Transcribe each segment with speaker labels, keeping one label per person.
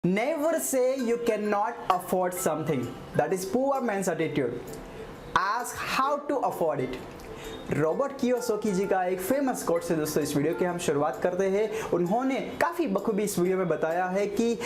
Speaker 1: Never say you cannot afford something. That is poor man's attitude. Ask how to afford it. Robert Kiyosaki ji का एक famous quote से दोस्तों इस video की हम शुरुआत करते हैं। उन्होंने काफ़ी बखूबी इस वीडियो में बताया है कि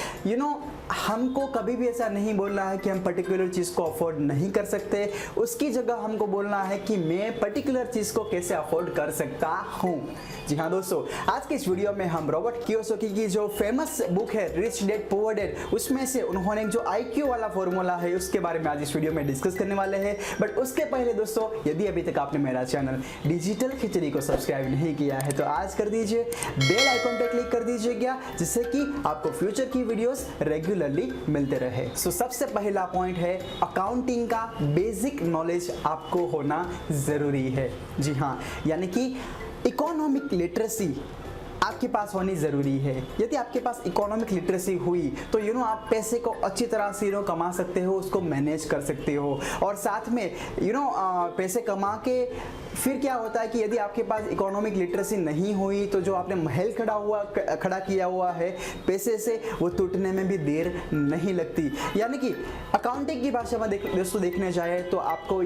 Speaker 1: हमको कभी भी ऐसा नहीं बोलना है कि हम पर्टिकुलर चीज़ को अफोर्ड नहीं कर सकते। उसकी जगह हमको बोलना है कि मैं पर्टिकुलर चीज़ को कैसे अफोर्ड कर सकता हूँ। जी हाँ दोस्तों, आज के इस वीडियो में हम रॉबर्ट कियोसाकी की जो फेमस बुक है रिच डैड पुअर डैड, उसमें से उन्होंने जो IQ वाला फॉर्मूला है उसके बारे में आज इस वीडियो में डिस्कस करने वाले हैं। बट उसके पहले दोस्तों, यदि अभी तक आपने मेरा चैनल डिजिटल खिचड़ी को सब्सक्राइब नहीं किया है तो आज कर दीजिए, बेल आइकॉन पे क्लिक कर दीजिएगा जिससे कि आपको फ्यूचर की वीडियोस रेगुलरली मिलते रहे। सो सबसे पहला पॉइंट है अकाउंटिंग का बेसिक नॉलेज आपको होना जरूरी है। जी हाँ, यानी कि इकोनॉमिक लिटरेसी आपके पास होनी ज़रूरी है। यदि आपके पास इकोनॉमिक लिटरेसी हुई तो आप पैसे को अच्छी तरह से कमा सकते हो, उसको मैनेज कर सकते हो। और साथ में पैसे कमा के फिर क्या होता है कि यदि आपके पास इकोनॉमिक लिटरेसी नहीं हुई तो जो आपने महल खड़ा किया हुआ है पैसे से, वो टूटने में भी देर नहीं लगती। यानी कि अकाउंटिंग की भाषा में दोस्तों देखने जाए तो आपको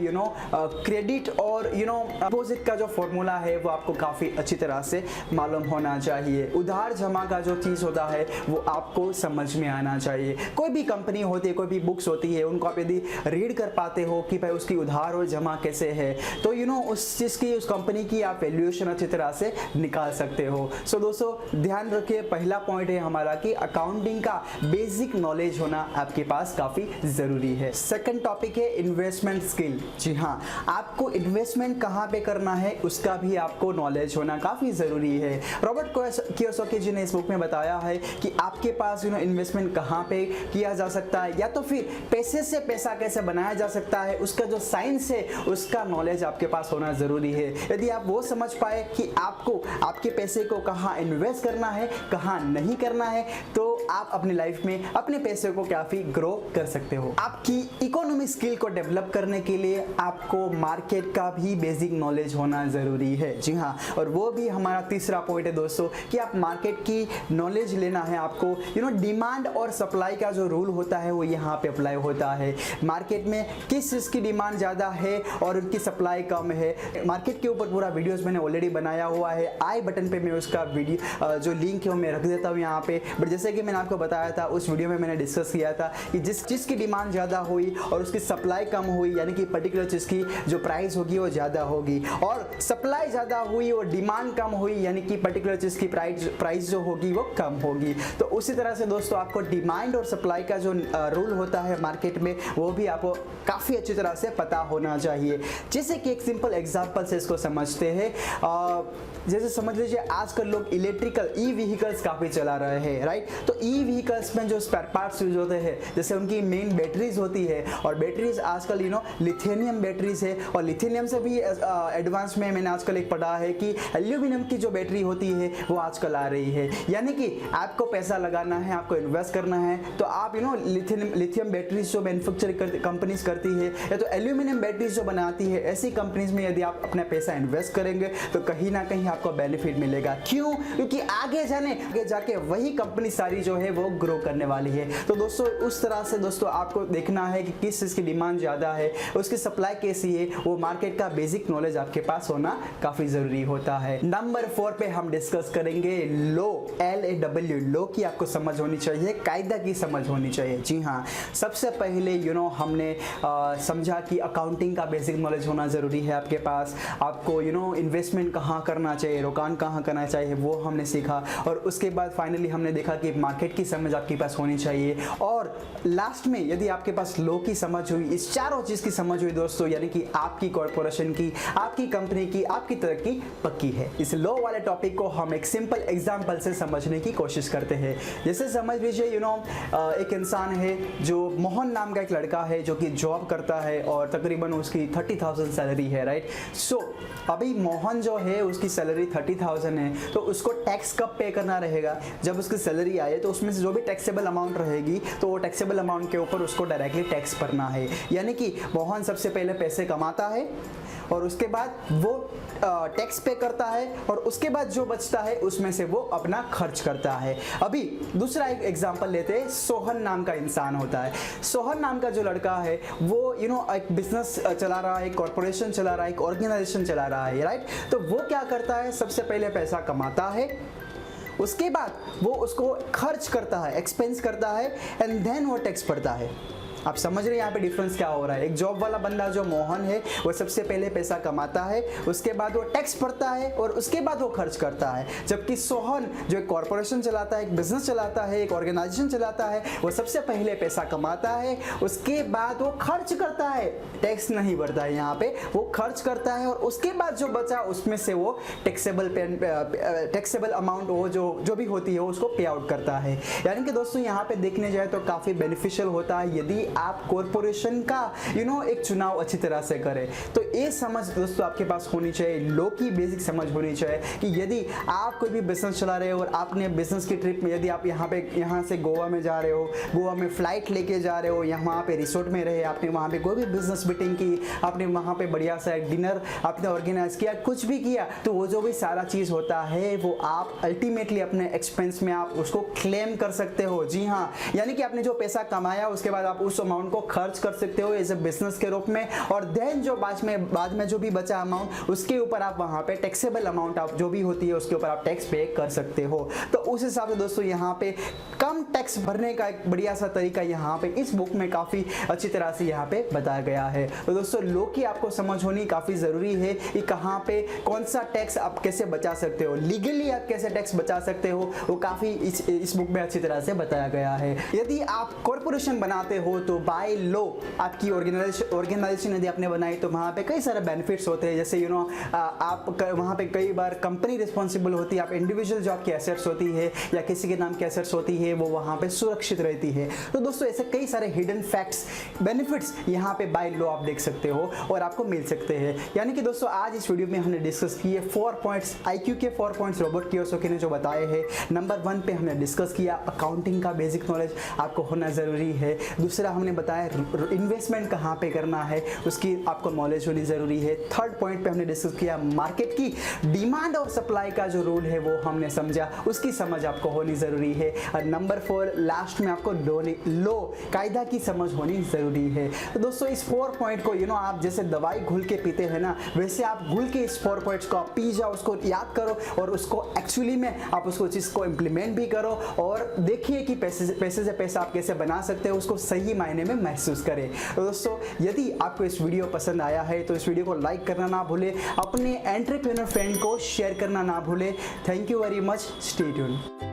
Speaker 1: क्रेडिट और अपोजिट का जो फॉर्मूला है वो आपको काफ़ी अच्छी तरह से मालूम होना चाहिए। उधार जमा का जो चीज़ होता है वो आपको समझ में आना चाहिए। कोई भी कंपनी होती है, कोई भी बुक्स होती है, उनको आप यदि रीड कर पाते हो कि भाई उसकी उधार और जमा कैसे है तो उस चीज़ की, उस कंपनी की आप वैल्यूएशन अच्छी तरह से निकाल सकते हो। सो दोस्तों ध्यान रखिए, पहला पॉइंट है हमारा कि अकाउंटिंग का बेसिक नॉलेज होना आपके पास काफ़ी ज़रूरी है। सेकंड टॉपिक है इन्वेस्टमेंट स्किल। जी हाँ, आपको इन्वेस्टमेंट कहाँ पे करना है उसका भी आपको नॉलेज होना काफ़ी ज़रूरी है। रॉबर्ट कियोसाकी जी ने इस बुक में बताया है कि आपके पास इन्वेस्टमेंट कहाँ पे किया जा सकता है, या तो फिर पैसे से पैसा कैसे बनाया जा सकता है, उसका जो साइंस है उसका नॉलेज आपके पास होना जरूरी है। यदि आप वो समझ पाए कि आपको आपके पैसे को कहाँ इन्वेस्ट करना है, कहाँ नहीं करना है, तो आप अपनी लाइफ में अपने पैसे को काफी ग्रो कर सकते हो। आपकी इकोनॉमिक स्किल को डेवलप करने के लिए आपको मार्केट का भी बेसिक नॉलेज होना जरूरी है। जी हाँ, और वो भी हमारा तीसरा पॉइंट है दोस्तों कि आप मार्केट की नॉलेज लेना है आपको। डिमांड और सप्लाई का जो रूल होता है वो यहाँ पे अप्लाई होता है। मार्केट में किस चीज़ की डिमांड ज़्यादा है और उनकी सप्लाई कम है, मार्केट के ऊपर पूरा वीडियोस मैंने ऑलरेडी बनाया हुआ है। आई बटन पे मैं उसका वीडियो जो लिंक है वो मैं रख देता हूँ यहाँ पे। बट जैसे कि मैंने आपको बताया था, उस वीडियो में मैंने डिस्कस किया था कि जिस चीज़ की डिमांड ज़्यादा हुई और उसकी सप्लाई कम हुई, यानी कि पर्टिकुलर चीज़ की जो प्राइस होगी वो ज़्यादा होगी, और सप्लाई ज़्यादा हुई और डिमांड कम हुई यानी कि पर्टिकुलर चीज़ की प्राइस जो होगी वो कम होगी। तो उसी तरह से दोस्तों आपको डिमांड और सप्लाई का जो रूल होता है मार्केट में वो भी आपको काफ़ी अच्छी तरह से पता होना चाहिए। जैसे कि एक सिंपल एग्जांपल से इसको समझते हैं। जैसे समझ लीजिए आजकल लोग इलेक्ट्रिकल व्हीकल्स काफ़ी चला रहे हैं, राइट। तो व्हीकल्स में जो स्पेयर पार्ट्स यूज होते हैं, जैसे उनकी मेन बैटरीज होती है, और बैटरीज आजकल लिथियम बैटरीज है, और लिथियम से भी एडवांस में मैंने आजकल एक पढ़ा है कि एल्यूमिनियम की जो बैटरी होती है वो आजकल आ रही है। यानी कि आपको पैसा लगाना है, आपको इन्वेस्ट करना है, तो आप लिथियम बैटरीज जो मैन्युफैक्चर कंपनीज करती है या तो एल्यूमिनियम बैटरीज जो बनाती है, ऐसी कंपनीज में यदि आप अपना पैसा इन्वेस्ट करेंगे तो कहीं ना कहीं आपको बेनिफिट मिलेगा। क्यों? क्योंकि आगे जाके वही कंपनी सारी जो है वो ग्रो करने वाली है। तो दोस्तों उस तरह से दोस्तों आपको देखना है कि किस चीज़ की डिमांड ज़्यादा है, उसकी सप्लाई कैसी है, वो मार्केट का बेसिक नॉलेज आपके पास होना काफ़ी ज़रूरी होता है। नंबर 4 पे हम डिस्कस करेंगे लॉ, LAW। लॉ की आपको समझ होनी चाहिए, कायदा की समझ होनी चाहिए। जी हाँ, सबसे पहले हमने समझा कि अकाउंटिंग का बेसिक नॉलेज होना ज़रूरी है आपके पास। आपको इन्वेस्टमेंट कहाँ करना चाहिए, रोकान कहाँ करना चाहिए, वो हमने सीखा। और उसके बाद फाइनली हमने देखा कि मार्केट की समझ आपके पास होनी चाहिए। और लास्ट में यदि आपके पास लॉ की समझ हुई, इस चारों चीज़ की समझ हुई दोस्तों, यानी कि आपकी कॉर्पोरेशन की, आपकी कंपनी की, आपकी तरक्की पक्की है। इस लॉ वाले टॉपिक को हम एक सिंपल एग्जाम्पल से समझने की कोशिश करते हैं। जैसे समझ लीजिए एक इंसान है, जो मोहन नाम का एक लड़का है जो कि जॉब करता है और तकरीबन उसकी 30,000 सैलरी है, राइट। सो अभी मोहन जो है उसकी सैलरी 30,000 है, तो उसको टैक्स कब पे करना रहेगा? जब उसकी सैलरी आए तो उसमें से जो भी टैक्सेबल अमाउंट रहेगी तो वो टैक्सेबल अमाउंट के ऊपर उसको डायरेक्टली टैक्स भरना है। यानी कि मोहन सबसे पहले पैसे कमाता है, और उसके बाद वो टैक्स पे करता है और उसके बाद जो बचता है उसमें से वो अपना खर्च करता है। अभी दूसरा एक एग्जांपल लेते हैं। सोहन नाम का इंसान होता है। सोहन नाम का जो लड़का है वो एक बिजनेस चला रहा है, एक कॉर्पोरेशन चला रहा है, एक ऑर्गेनाइजेशन चला रहा है, राइट। तो वो क्या करता है, सबसे पहले पैसा कमाता है, उसके बाद वो उसको खर्च करता है, एक्सपेंस करता है, एंड देन वो टैक्स भरता है। आप समझ रहे हैं यहाँ पे डिफरेंस क्या हो रहा है। एक जॉब वाला बंदा जो मोहन है वो सबसे पहले पैसा कमाता है, उसके बाद वो टैक्स भरता है और उसके बाद वो खर्च करता है। जबकि सोहन जो एक कॉर्पोरेशन चलाता है, एक बिजनेस चलाता है, एक ऑर्गेनाइजेशन चलाता है, वो सबसे पहले पैसा कमाता है, उसके बाद वो खर्च करता है, टैक्स नहीं भरता है यहाँ पे, वो खर्च करता है और उसके बाद जो बचा उसमें से वो टैक्सेबल अमाउंट वो जो भी होती है उसको पे आउट करता है। यानी कि दोस्तों यहाँ पे देखने जाए तो काफ़ी बेनिफिशियल होता है यदि आप कॉर्पोरेशन का एक चुनाव अच्छी तरह से करें। तो ये समझ दोस्तों आपके पास होनी चाहिए, लो की बेसिक समझ होनी चाहिए कि यदि आप कोई भी बिजनेस चला रहे हो और आपने बिजनेस की ट्रिप में यदि आप यहाँ से गोवा में जा रहे हो, गोवा में फ्लाइट लेके जा रहे हो, यहाँ पे रिसोर्ट में रहे, आपने वहाँ पे कोई भी बिजनेस मीटिंग की, आपने वहाँ पे बढ़िया सा एक डिनर आपने ऑर्गेनाइज किया, कुछ भी किया, तो वो जो भी सारा चीज़ होता है वो आप अल्टीमेटली अपने एक्सपेंस में आप उसको क्लेम कर सकते हो। जी हाँ, यानी कि आपने जो पैसा कमाया उसके बाद आप उस अमाउंट को खर्च कर सकते हो एज ए बिजनेस के रूप में, और देन जो बाद में जो भी बचा अमाउंट उसके ऊपर आप वहाँ पे टैक्सेबल अमाउंट आप जो भी होती है उसके ऊपर आप टैक्स पे कर सकते हो। तो उस हिसाब से दोस्तों यहाँ पे कम टैक्स भरने का एक बढ़िया सा तरीका यहाँ पे इस बुक में काफ़ी अच्छी तरह से यहाँ पे बताया गया है। तो दोस्तों लो की आपको समझ होनी काफ़ी ज़रूरी है कि कहाँ पे कौन सा टैक्स आप कैसे बचा सकते हो, लीगली आप कैसे टैक्स बचा सकते हो, वो काफ़ी इस बुक में अच्छी तरह से बताया गया है। यदि आप कॉर्पोरेशन बनाते हो तो बाय लो आपकी ऑर्गेनाइजेशन यदि आपने बनाई तो वहाँ पे कई सारे बेनिफिट्स होते हैं, जैसे आप वहाँ पे कई बार कंपनी रिस्पॉन्सिबल होती है, आप इंडिविजुअल जो आपकी एसेट्स होती है या किसी के नाम की एसेट्स होती है वो वहाँ पे सुरक्षित रहती है। तो दोस्तों ऐसे कई सारे हिडन फैक्ट्स बेनिफिट्स यहाँ पे बाय लो आप देख सकते हो और आपको मिल सकते हैं। यानी कि दोस्तों आज इस वीडियो में हमने डिस्कस किए 4 पॉइंट्स, IQ के 4 पॉइंट्स रॉबर्ट कियोसाकी ने जो बताए हैं। नंबर 1 पे हमने डिस्कस किया अकाउंटिंग का बेसिक नॉलेज आपको होना ज़रूरी है। दूसरा हमने बताया इन्वेस्टमेंट कहाँ पे करना है उसकी आपको नॉलेज होनी ज़रूरी है। थर्ड पॉइंट पे हमने डिस्कस किया मार्केट की डिमांड और सप्लाई का जो रूल है वो हमने समझा, उसकी समझ आपको होनी ज़रूरी है। और नंबर 4 लास्ट में आपको लो कायदा की समझ होनी ज़रूरी है। तो दोस्तों इस 4 पॉइंट को आप जैसे दवाई घुल के पीते हैं ना, वैसे आप घुल के इस 4 पॉइंट्स को आप पी जाओ, उसको याद करो और उसको एक्चुअली में आप उसको चीज़ को इम्प्लीमेंट भी करो और देखिए कि पैसे से पैसा आप कैसे बना सकते हो, उसको सही मायने में महसूस करें। तो दोस्तों यदि आपको इस वीडियो पसंद आया है तो इस वीडियो को लाइक करना ना भूले, अपने एंटरप्रेन्योर फ्रेंड को शेयर करना ना भूले। Thank you very much, stay tuned.